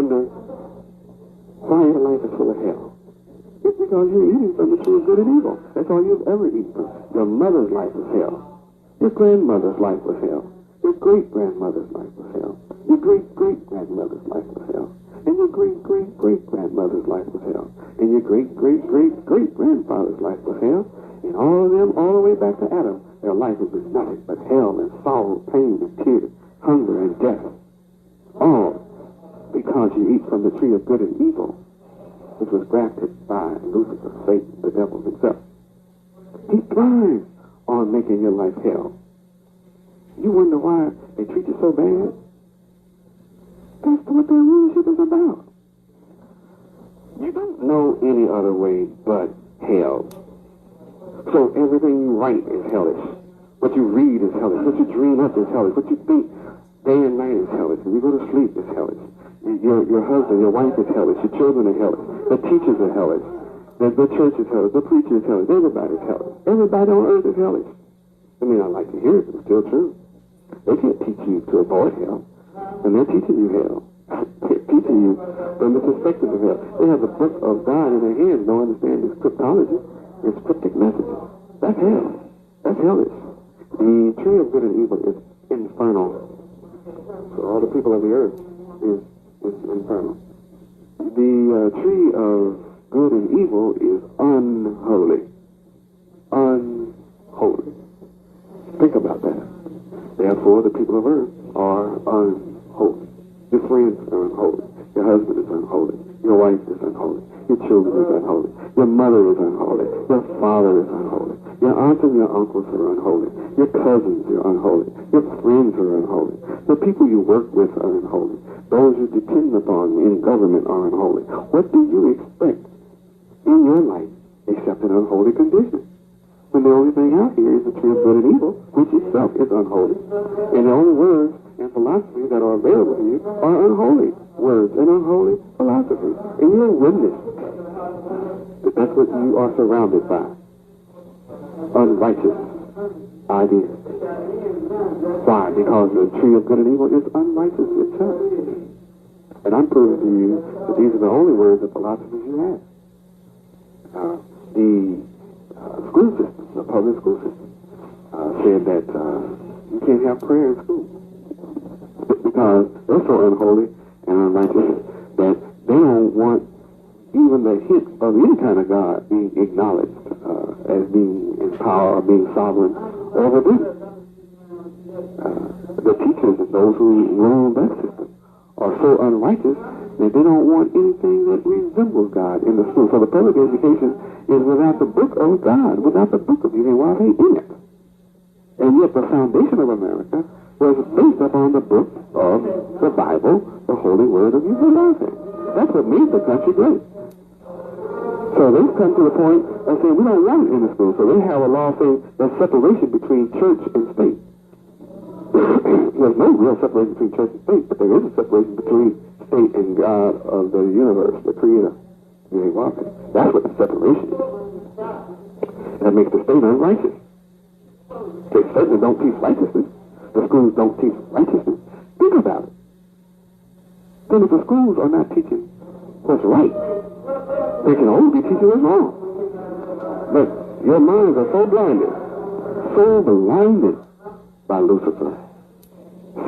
wonder why your life is full of hell. It's because you're eating from the tree of good and evil. That's all you've ever eaten. Your mother's life was hell. Your grandmother's life was hell. Your great-grandmother's life was hell. Your great-great-grandmother's life was hell. And your great-great-great-grandmother's life was hell. And your great-great-great-great-grandfather's life was hell. And all of them, all the way back to Adam, their life was nothing but hell and sorrow, pain and tears, hunger and death. All because you eat from the tree of good and evil, which was grafted by Lucifer, Satan, the devil himself. He thrives on making your life hell. You wonder why they treat you so bad? That's what their rulership is about. You don't know any other way but hell. So everything you write is hellish. What you read is hellish. What you dream up is hellish. What you think day and night is hellish. When you go to sleep is hellish. Your husband, your wife is hellish. Your children are hellish. The teachers are hellish. The church is hellish. The preacher is hellish. Everybody's hellish. Everybody on earth is hellish. I mean, I like to hear it, but it's still true. They can't teach you to avoid hell. And they're teaching you hell. They're teaching you from the perspective of hell. They have the book of God in their hands. Don't understand this cryptology. It's cryptic messages. That's hell. That's hellish. The tree of good and evil is infernal. So all the people of the earth is infernal. The tree of good and evil is unholy. Unholy. Think about that. Therefore, the people of earth are unholy. Your friends are unholy. Your husband is unholy. Your wife is unholy. Your children is unholy. Your mother is unholy. Your father is unholy. Your aunts and your uncles are unholy. Your cousins are unholy. Your friends are unholy. The people you work with are unholy. Those you depend upon in government are unholy. What do you expect in your life except an unholy condition? When the only thing out here is the tree of good and evil, which itself is unholy. And the only words and philosophies that are available to you are unholy words and unholy philosophies. And you're a witness that that's what you are surrounded by. Unrighteous ideas. Why? Because the tree of good and evil is unrighteous itself. And I'm proving to you that these are the only words and philosophies you have. The school system, the public school system, said that you can't have prayer in school because they're so unholy and unrighteous that they don't want even the hint of any kind of God being acknowledged as being in power or being sovereign over them. The teachers and those who rule that system are so unrighteous that they don't want anything that resembles God in the school. So the public education is without the book of God, without the book of Yahweh in it. And yet the foundation of America was based upon the book of the Bible, the holy word of Yahweh. That's what made the country great. So they've come to the point of saying we don't want it in the school. So they have a law saying there's separation between church and state. There's no real separation between church and state, but there is a separation between state and God of the universe, the Creator. That's what the separation is. That makes the state unrighteous. They certainly don't teach righteousness. The schools don't teach righteousness. Think about it. Then if the schools are not teaching what's right, they can only be teaching what's wrong. But your minds are so blinded by Lucifer,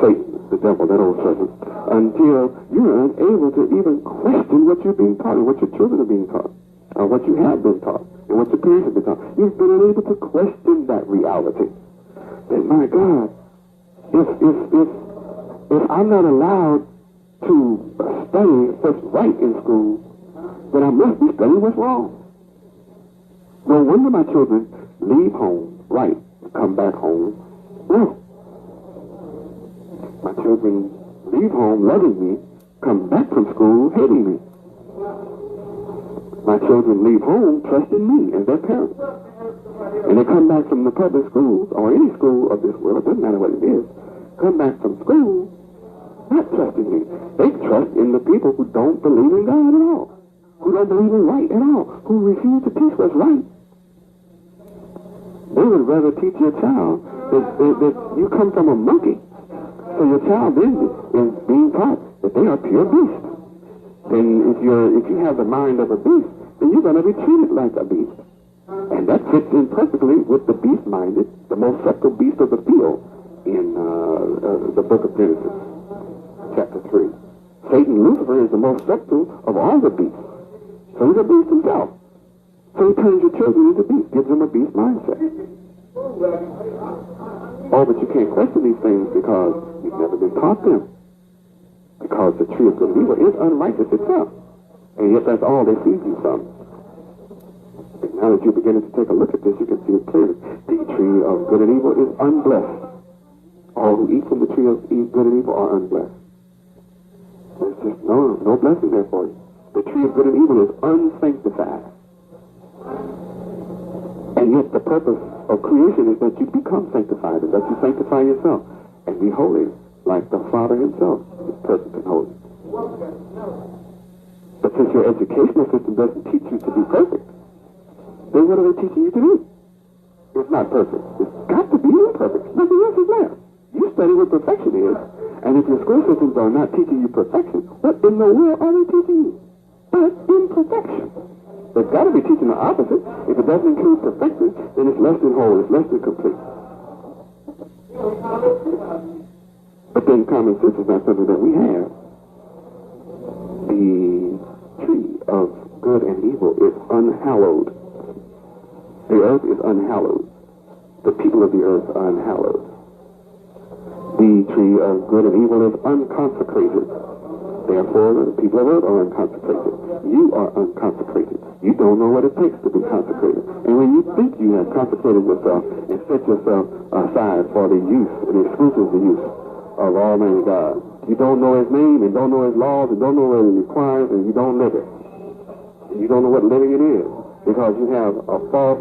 Satan, the devil, that old serpent, until you're unable to even question what you're being taught and what your children are being taught, or what you have been taught, and what your parents have been taught. You've been unable to question that reality. That, my God, if I'm not allowed to study what's right in school, then I must be studying what's wrong. No wonder my children leave home right and come back home wrong. My children leave home loving me, come back from school hating me. My children leave home trusting me as their parents. And they come back from the public schools, or any school of this world, it doesn't matter what it is, come back from school not trusting me. They trust in the people who don't believe in God at all, who don't believe in right at all, who refuse to teach what's right. They would rather teach your child that you come from a monkey. So your child then is being taught that they are pure beasts. then if you have the mind of a beast, then you're going to be treated like a beast. And that fits in perfectly with the beast-minded, the most subtle beast of the field in the book of Genesis, chapter 3. Satan, Lucifer, is the most subtle of all the beasts. So he's a beast himself. So he turns your children into beasts, gives them a beast mindset. Oh, but you can't question these things because you've never been taught them. Because the tree of good and evil is unrighteous itself. And yet that's all they feed you from. And now that you're beginning to take a look at this, you can see it clearly. The tree of good and evil is unblessed. All who eat from the tree of good and evil are unblessed. There's just no blessing there for you. The tree of good and evil is unsanctified. And yet the purpose of creation is that you become sanctified and that you sanctify yourself and be holy like the Father himself is perfect and holy. But since your educational system doesn't teach you to be perfect, then what are they teaching you to do? It's not perfect. It's got to be imperfect. Nothing else is there. You study what perfection is, and if your school systems are not teaching you perfection, what in the world are they teaching you? But imperfection. They've got to be teaching the opposite. If it doesn't include perfection, then it's less than whole, it's less than complete. But then common sense is not something that we have. The tree of good and evil is unhallowed. The earth is unhallowed. The people of the earth are unhallowed. The tree of good and evil is unconsecrated. Therefore, the people of earth are unconsecrated. You are unconsecrated. You don't know what it takes to be consecrated. And when you think you have consecrated yourself and set yourself aside for the use, the exclusive use of Almighty God, you don't know his name and don't know his laws and don't know what he requires and you don't live it. You don't know what living it is because you have a false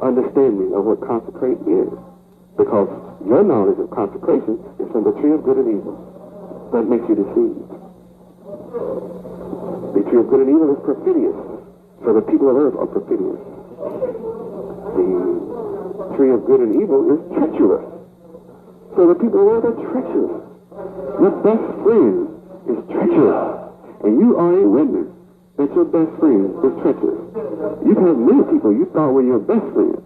understanding of what consecrate is. Because your knowledge of consecration is from the tree of good and evil. That makes you deceived. The tree of good and evil is perfidious. So the people of earth are perfidious. The tree of good and evil is treacherous. So the people of earth are treacherous. Your best friend is treacherous. And you are a witness that your best friend is treacherous. You've had many people you thought were your best friends.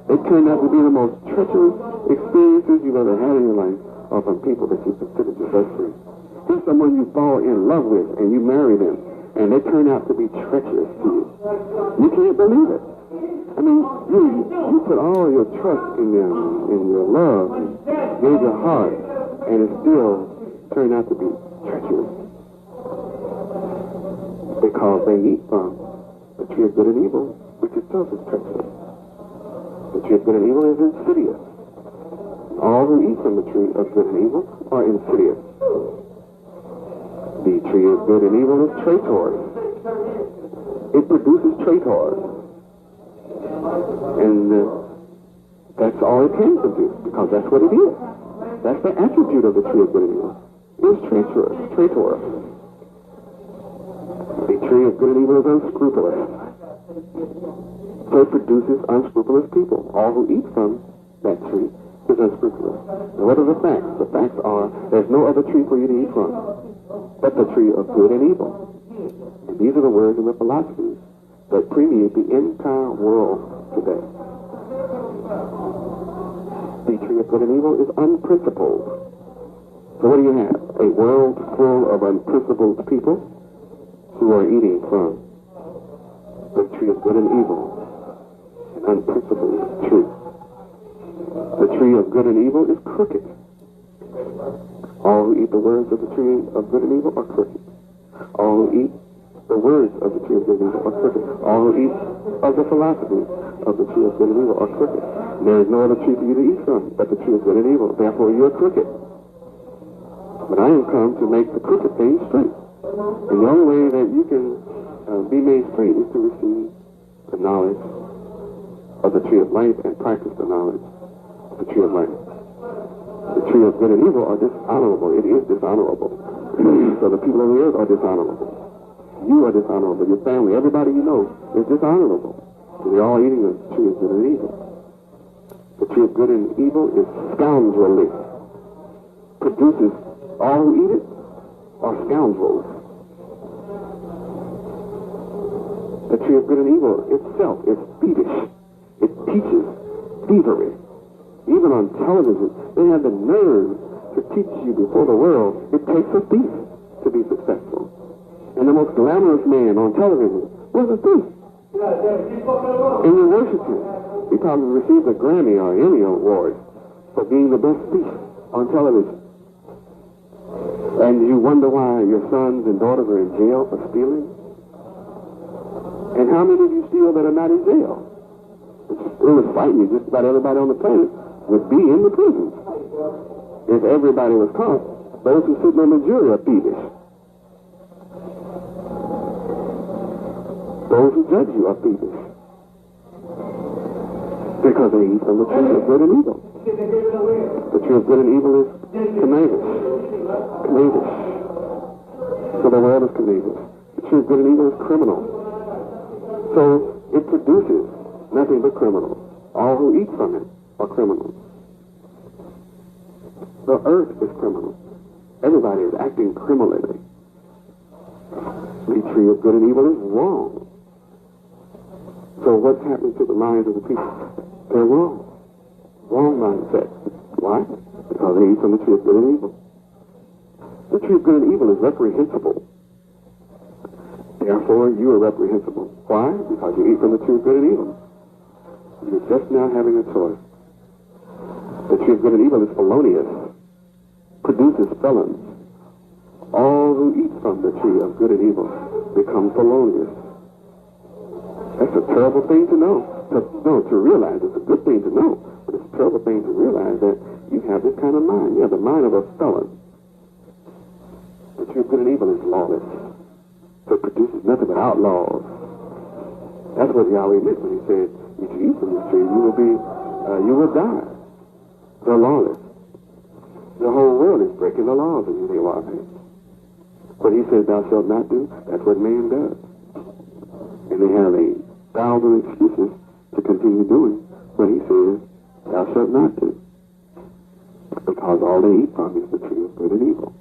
They turned out to be the most treacherous experiences you've ever had in your life are from people that you considered your best friends. There's someone you fall in love with and you marry them and they turn out to be treacherous to you. You can't believe it. I mean, you put all your trust in them, in your love, gave your heart, and it still turned out to be treacherous. Because they eat from the tree of good and evil, which itself is treacherous. The tree of good and evil is insidious. All who eat from the tree of good and evil are insidious. The tree of good and evil is traitorous. It produces traitors. And that's all it can produce, because that's what it is. That's the attribute of the tree of good and evil. It's traitorous. The tree of good and evil is unscrupulous. So it produces unscrupulous people. All who eat from that tree is unscrupulous. And what are the facts? The facts are there's no other tree for you to eat from but the tree of good and evil. And these are the words and the philosophies that permeate the entire world today. The tree of good and evil is unprincipled. So what do you have? A world full of unprincipled people who are eating from the tree of good and evil. Unprincipled truth. The tree of good and evil is crooked. All who eat the words of the tree of good and evil are crooked. All who eat the words of the tree of good and evil are crooked. All who eat of the philosophy of the tree of good and evil are crooked. There is no other tree for you to eat from but the tree of good and evil. Therefore you are crooked. But I am come to make the crooked things straight. And the only way that you can be made straight is to receive the knowledge of the tree of life and practice the knowledge of the tree of life. The tree of good and evil are dishonorable. It is dishonorable. So the people of the earth are dishonorable. You are dishonorable. Your family, everybody you know is dishonorable. So they're all eating the tree of good and evil. The tree of good and evil is scoundrelly. Produces all who eat it are scoundrels. The tree of good and evil itself is thievish. It teaches thievery. Even on television, they have the nerve to teach you before the world it takes a thief to be successful. And the most glamorous man on television was a thief. And you worship him. He probably received a Grammy or Emmy award for being the best thief on television. And you wonder why your sons and daughters are in jail for stealing? And how many of you steal that are not in jail? It was frightening. Just about everybody on the planet would be in the prisons. If everybody was caught, those who sit on the jury are thievish. Those who judge you are thievish. Because they eat from the tree of good and evil. The tree of good and evil is connivance. Connivance. So the world is connivance. The tree of good and evil is criminal. So it produces nothing but criminals. All who eat from it are criminals. The earth is criminal. Everybody is acting criminally. The tree of good and evil is wrong. So what's happening to the minds of the people? They're wrong. Wrong mindset. Why? Because they eat from the tree of good and evil. The tree of good and evil is reprehensible. Therefore, you are reprehensible. Why? Because you eat from the tree of good and evil. You're just now having a choice. The tree of good and evil is felonious. Produces felons. All who eat from the tree of good and evil become felonious. That's a terrible thing to know. To realize. It's a good thing to know, but it's a terrible thing to realize that you have this kind of mind. You have the mind of a felon. The tree of good and evil is lawless. So it produces nothing but outlaws. That's what Yahweh meant when he said, if you eat from this tree, you will die. They're lawless. The whole world is breaking the laws of Yahweh. What he says thou shalt not do, that's what man does. And they have 1,000 excuses to continue doing what he says thou shalt not do. Because all they eat from is the tree of good and evil.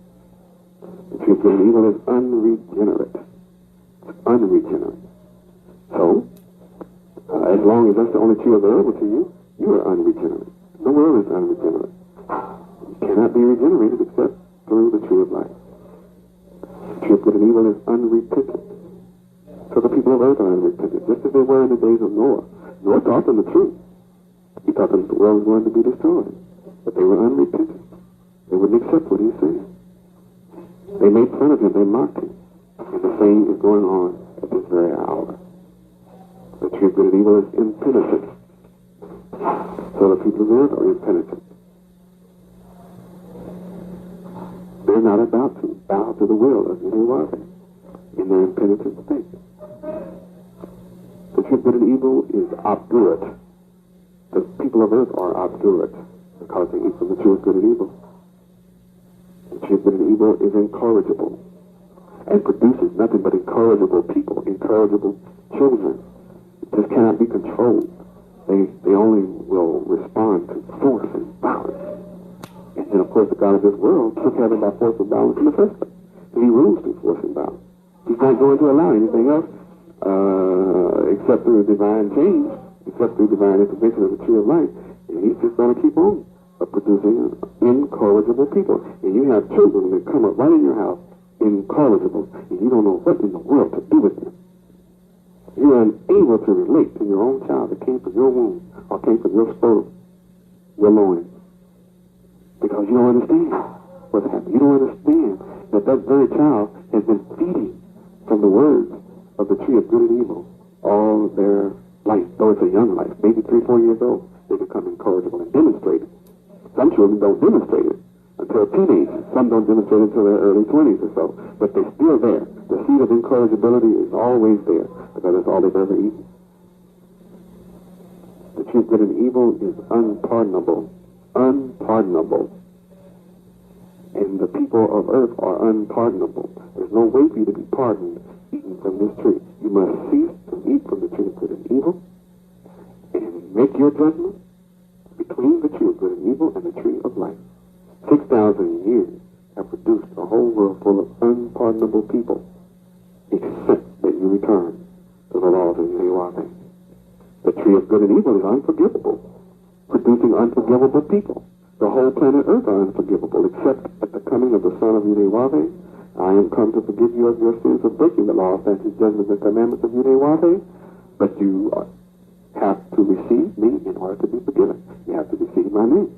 The tree of good and evil is unregenerate. It's unregenerate. So, as long as that's the only tree available to you, you are unregenerate. The world is unregenerate. You cannot be regenerated except through the tree of life. The tree of good and evil is unrepentant. So the people of earth are unrepentant, just as they were in the days of Noah. Noah taught them the truth. He taught them that the world was going to be destroyed. But they were unrepentant. They wouldn't accept what he said. They made fun of him. They mocked him. And the same is going on at this very hour. The tree of good and evil is impenitent. So the people of earth are impenitent. They're not about to bow to the will of Yahweh in their impenitent state. The tree of good and evil is obdurate. The people of earth are obdurate because they eat from the tree of good and evil. The tree of good and evil is incorrigible and produces nothing but incorrigible people, incorrigible children. It just cannot be controlled. They only will respond to force and violence. And then, of course, the God of this world took heaven by force and violence in the first place. And he rules through force and violence. He's not going to allow anything else except through divine change, except through divine intervention of the tree of life. And he's just going to keep on producing incorrigible people. And you have children that come up right in your house, incorrigible, and you don't know what in the world to do with them. You are unable to relate to your own child that came from your womb or came from your scrotum, your loins, because you don't understand what's happening. You don't understand that that very child has been feeding from the words of the tree of good and evil all their life, though it's a young life, maybe 3-4 years old, they become incorrigible and demonstrate it. Some children don't demonstrate it until teenagers. Some don't demonstrate it until their early 20s or so. But they're still there. The seed of incorrigibility is always there because that's all they've ever eaten. The tree of good and evil is unpardonable. Unpardonable. And the people of earth are unpardonable. There's no way for you to be pardoned eating from this tree. You must cease to eat from the tree of good and evil and make your judgment between the tree of good and evil and the tree of life. 6,000 years have produced a whole world full of unpardonable people, except that you return to the laws of Yahweh. The tree of good and evil is unforgivable, producing unforgivable people. The whole planet Earth are unforgivable, except at the coming of the Son of Yahweh. I am come to forgive you of your sins of breaking the law, statutes, judgments, and commandments of Yahweh. But you have to receive me in order to be forgiven. You have to receive my name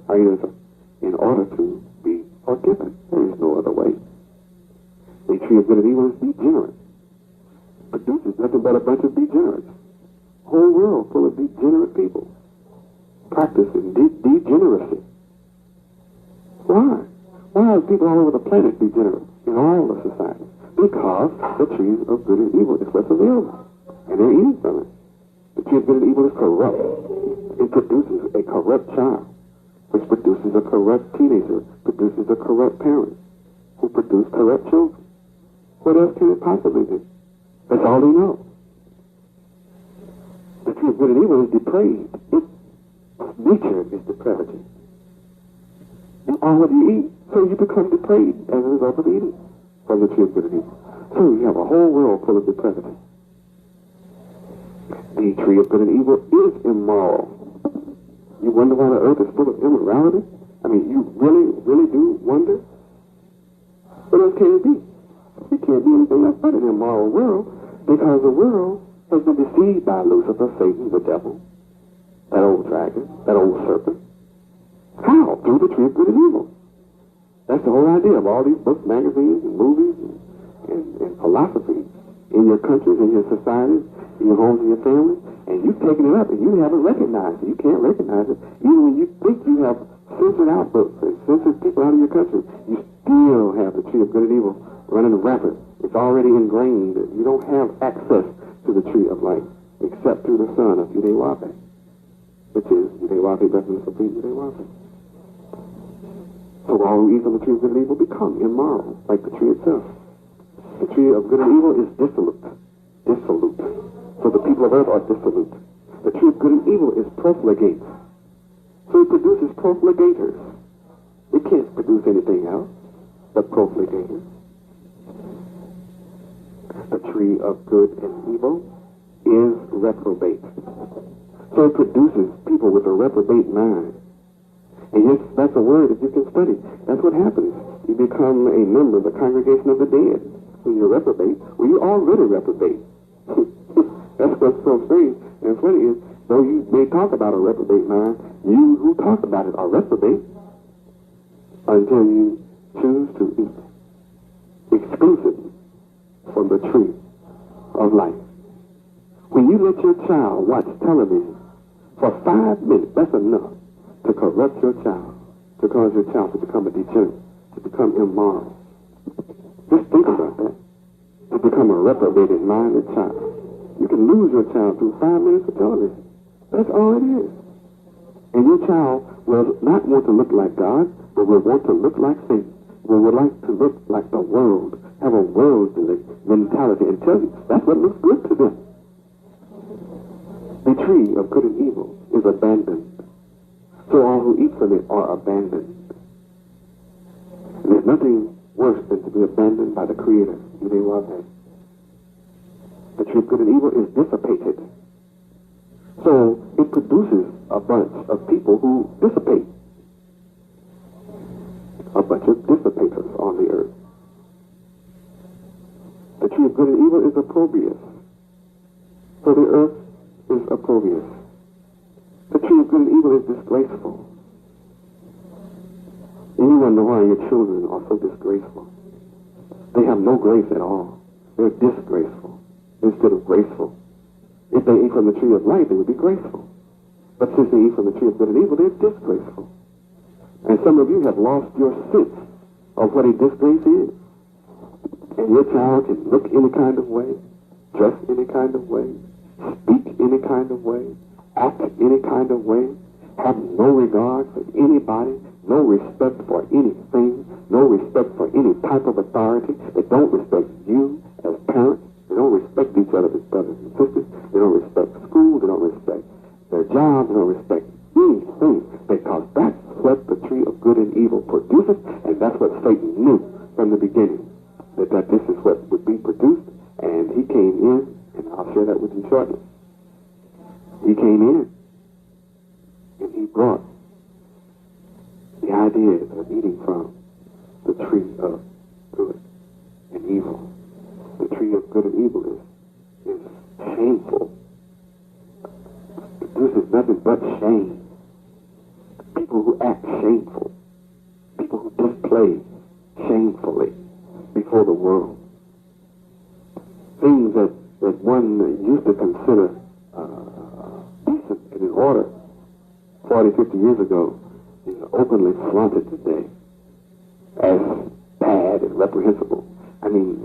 in order to be forgiven. There is no other way. The tree of good and evil is degenerate. Produces nothing but a bunch of degenerates. Whole world full of degenerate people practicing degeneracy. Why? Why are people all over the planet degenerate in all the societies? Because the tree of good and evil is what's available, and they're eating from it. The tree of good and evil is corrupt. It produces a corrupt child, which produces a corrupt teenager, produces a corrupt parent, who produce corrupt children. What else can it possibly do? That's all they know. The tree of good and evil is depraved. Its nature is depravity. You are what you eat, so you become depraved as a result of eating from the tree of good and evil. So you have a whole world full of depravity. The tree of good and evil is immoral. You wonder why the earth is full of immorality? I mean, you really do wonder? What else can it be? It can't be anything else but an immoral world, because the world has been deceived by Lucifer, Satan, the devil, that old dragon, that old serpent. How? Through the tree of good and evil. That's the whole idea of all these books, magazines, and movies, and philosophy in your countries, in your societies, in your homes, and your families. And you've taken it up, and you haven't recognized it. You can't recognize it. Even when you think you have censored out books, and censored people out of your country, you still have the tree of good and evil running rampant. It's already ingrained. You don't have access to the tree of life except through the Son of Yahweh, which is Yahweh, reference of Yahweh. So all who eat from the tree of good and evil become immoral, like the tree itself. The tree of good and evil is dissolute. So the people of earth are dissolute. The tree of good and evil is profligate. So it produces profligators. It can't produce anything else but profligators. The tree of good and evil is reprobate. So it produces people with a reprobate mind. And yes, that's a word that you can study. That's what happens. You become a member of the congregation of the dead. When you're reprobate, well, you're already reprobate. That's what's so strange and funny is, though you may talk about a reprobate mind, you who talk about it are reprobate until you choose to eat exclusively from the tree of life. When you let your child watch television for 5 minutes, that's enough to corrupt your child, to cause your child to become a degenerate, to become immoral. Just think about that. To become a reprobated minded child. You can lose your child through 5 minutes of television. That's all it is. And your child will not want to look like God, but will want to look like Satan. Will like to look like the world, have a worldly mentality, and tell you that's what looks good to them. The tree of good and evil is abandoned. So all who eat from it are abandoned. And there's nothing worse than to be abandoned by the Creator. Yahweh. The tree of good and evil is dissipated. So it produces a bunch of people who dissipate. A bunch of dissipators on the earth. The tree of good and evil is opprobrious. So the earth is opprobrious. The tree of good and evil is disgraceful. And you wonder why your children are so disgraceful. They have no grace at all. They're disgraceful instead of graceful. If they eat from the tree of life, they would be graceful. But since they eat from the tree of good and evil, they're disgraceful. And some of you have lost your sense of what a disgrace is. And your child can look any kind of way, dress any kind of way, speak any kind of way, act any kind of way, have no regard for anybody, no respect for anything, no respect for any type of authority. They don't respect you as parents. They don't respect each other as brothers and sisters. They don't respect school. They don't respect their jobs. They don't respect anything, because that's what the tree of good and evil produces, and that's what Satan knew from the beginning, that this is what would be produced, and he came in, and I'll show share that with you shortly. He came in and he brought the idea of eating from the tree of good and evil. The tree of good and evil is shameful. It produces nothing but shame. People who act shameful. People who display shamefully before the world. Things that one used to consider decent and in order 40, 50 years ago is openly flaunted today as bad and reprehensible. I mean,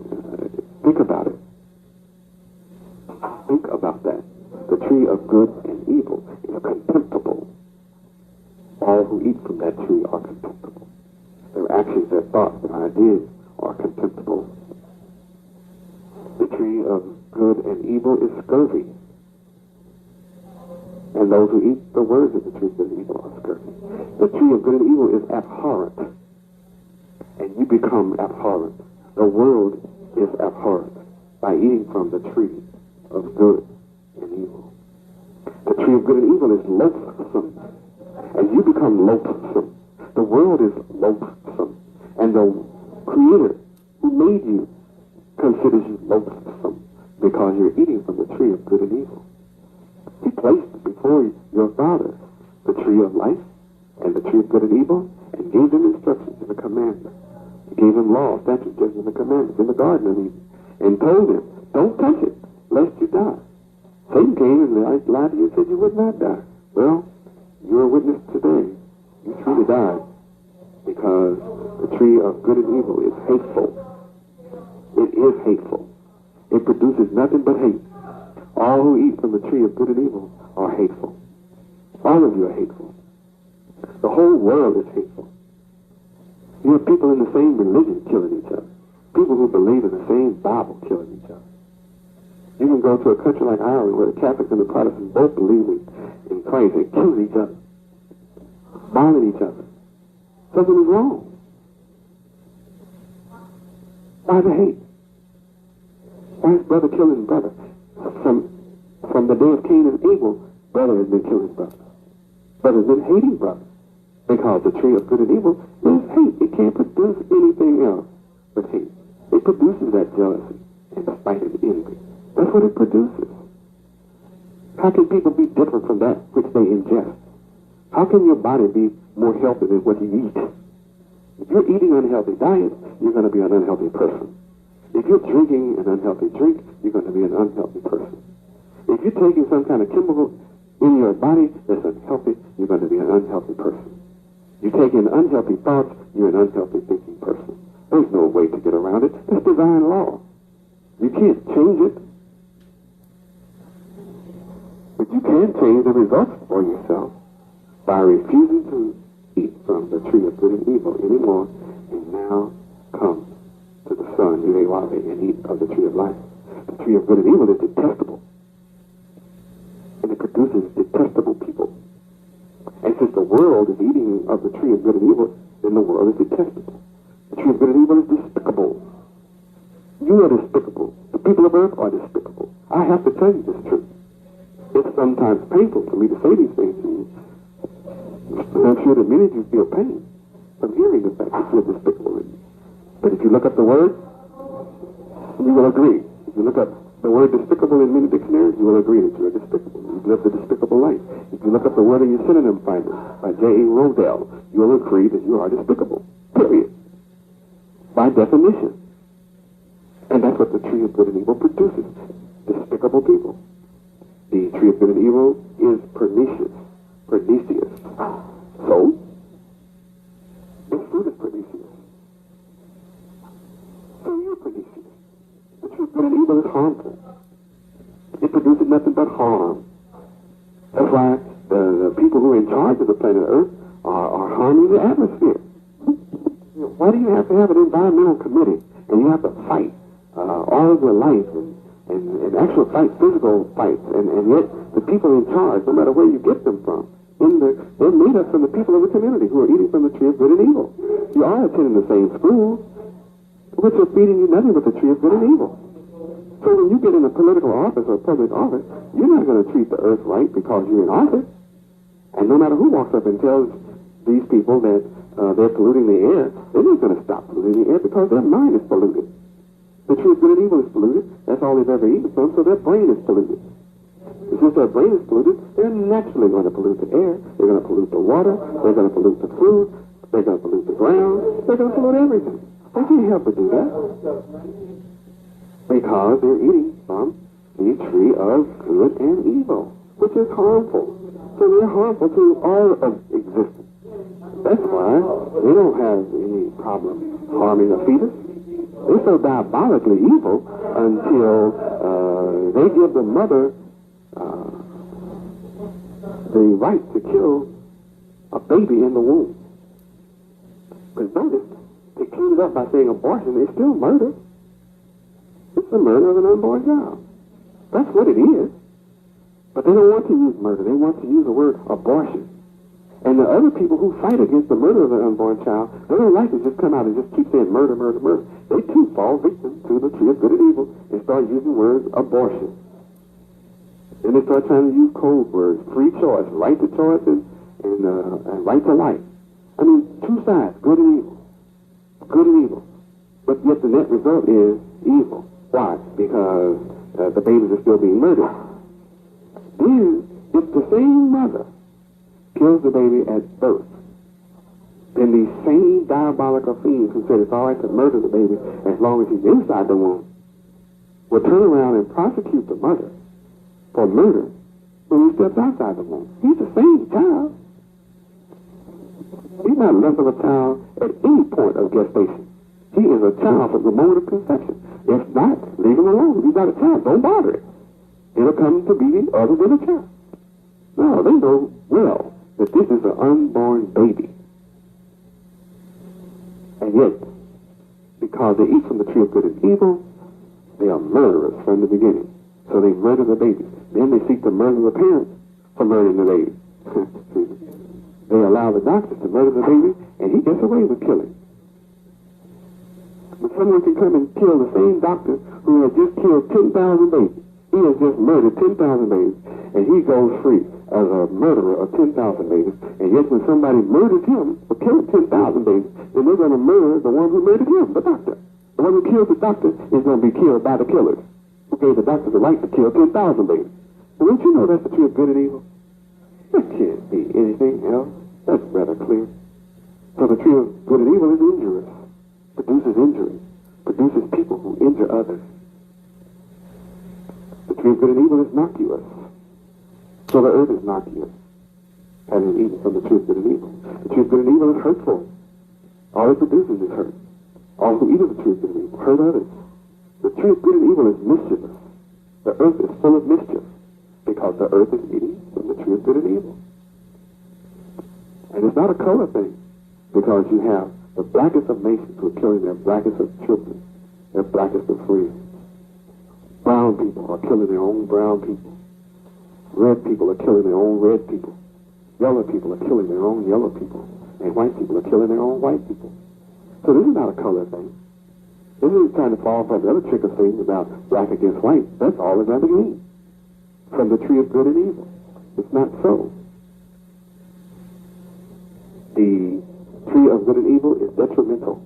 think about it. Think about that. The tree of good and evil is contemptible. All who eat from that tree are contemptible. Their actions, their thoughts, their ideas are contemptible. The tree of good and evil is scurvy. And those who eat the words of the tree of good and evil are scurvy. The tree of good and evil is abhorrent. And you become abhorrent. The world is abhorrent by eating from the tree of good and evil. The tree of good and evil is loathsome. And you become loathsome. The world is loathsome. And the Creator who made you considers you loathsome because you're eating from the tree of good and evil. He placed before your fathers the tree of life and the tree of good and evil and gave them instructions and a commandment. He gave them law, statutes, judgments, and commandments in the Garden of Eden and told them, don't touch it lest you die. Satan came and lied to you and said you would not die. Well, you're a witness today. You truly died because the tree of good and evil is hateful. It is hateful. It produces nothing but hate. All who eat from the tree of good and evil are hateful. All of you are hateful. The whole world is hateful. You have people in the same religion killing each other. People who believe in the same Bible killing each other. You can go to a country like Ireland where the Catholics and the Protestants both believe in Christ and killing each other. Violent each other. Something is wrong. Why the hate? Why is brother killing brother? From the day of Cain and Abel, brother has been killing brother. Brother has been hating brother. Because the tree of good and evil is hate. It can't produce anything else but hate. It produces that jealousy and spite and envy. That's what it produces. How can people be different from that which they ingest? How can your body be more healthy than what you eat? If you're eating unhealthy diet, you're going to be an unhealthy person. If you're drinking an unhealthy drink, you're going to be an unhealthy person. If you're taking some kind of chemical in your body that's unhealthy, you're going to be an unhealthy person. You're taking unhealthy thoughts, you're an unhealthy thinking person. There's no way to get around it. It's divine law. You can't change it. But you can change the results for yourself by refusing to eat from the tree of good and evil anymore, and now come to the Son, Yahweh, and eat of the tree of life. The tree of good and evil is detestable. And it produces detestable people. And since the world is eating of the tree of good and evil, then the world is detestable. The tree of good and evil is despicable. You are despicable. The people of earth are despicable. I have to tell you this truth. It's sometimes painful for me to say these things to you. And I'm sure that many of you feel pain from hearing the fact that you're despicable. But if you look up the word, you will agree. If you look up the word despicable in many dictionaries, you will agree that you are despicable. You live the despicable life. If you look up the word in your synonym finder by J.A. Rodell, you will agree that you are despicable. Period. By definition. And that's what the tree of good and evil produces. Despicable people. The tree of good and evil is pernicious. Pernicious. So, this fruit is pernicious. So you're pernicious. The tree of good and evil is harmful. It produces nothing but harm. That's why the people who are in charge of the planet Earth are harming the atmosphere. Why do you have to have an environmental committee and you have to fight all of your life and actual fight, physical fights, and yet the people in charge, no matter where you get them from, they're made up from the people of the community who are eating from the tree of good and evil. You are attending the same school, which are feeding you nothing but the tree of good and evil. So the when you get in a political office or public office, you're not going to treat the earth right because you're in office. And no matter who walks up and tells these people that they're polluting the air, they're not going to stop polluting the air because their mind is polluted. The tree of good and evil is polluted. That's all they've ever eaten from, so their brain is polluted. And since their brain is polluted, they're naturally going to pollute the air. They're going to pollute the water. They're going to pollute the food. They're going to pollute the ground. They're going to pollute everything. They can't help but do that because they're eating from the tree of good and evil, which is harmful. So they're harmful to all of existence. That's why they don't have any problem harming a fetus. They're so diabolically evil until they give the mother the right to kill a baby in the womb. But notice, they clean it up by saying abortion is still murder. It's the murder of an unborn child. That's what it is. But they don't want to use murder. They want to use the word abortion. And the other people who fight against the murder of an unborn child, they don't like to just come out and just keep saying murder, murder, murder. They too fall victim to the tree of good and evil and start using words abortion. Then they start trying to use code words, free choice, right to choice, and right to life. I mean, two sides, good and evil. Good and evil. But yet the net result is evil. Why? Because the babies are still being murdered. Then, if the same mother kills the baby at birth, then these same diabolical fiends who said it's all right to murder the baby as long as he's inside the womb will turn around and prosecute the mother for murder when he steps outside the womb. He's the same child. He's not less of a child at any point of gestation. He is a child from the moment of conception. If not, leave him alone. If he's not a child, don't bother it. It'll come to be other than a child. No, they know well that this is an unborn baby. And yet, because they eat from the tree of good and evil, they are murderers from the beginning. So they murder the baby. Then they seek to murder the parents for murdering the baby. They allow the doctors to murder the baby, and he gets away with killing. But someone can come and kill the same doctor who has just killed 10,000 babies. He has just murdered 10,000 babies, and he goes free as a murderer of 10,000 babies. And yet when somebody murders him or kills 10,000 babies, then they're going to murder the one who murdered him, the doctor. The one who killed the doctor is going to be killed by the killers who gave the doctor the right to kill 10,000 babies. So don't you know that's the tree of good and evil? There can't be anything else. That's rather clear. So the tree of good and evil is injurious, produces injury, produces people who injure others. The tree of good and evil is innocuous. So the earth is innocuous, having eaten from the tree of good and evil. The tree of good and evil is hurtful. All it produces is hurt. All who eat of the tree of good and evil hurt others. The tree of good and evil is mischievous. The earth is full of mischief because the earth is eating from the tree of good and evil. And it's not a color thing, because you have the blackest of nations who are killing their blackest of children, their blackest of friends. Brown people are killing their own brown people. Red people are killing their own red people. Yellow people are killing their own yellow people. And white people are killing their own white people. So this is not a color thing. This is trying to fall from the other trick of Satan about black against white. That's all it's ever gained from the tree of good and evil. It's not so. The tree of good and evil is detrimental.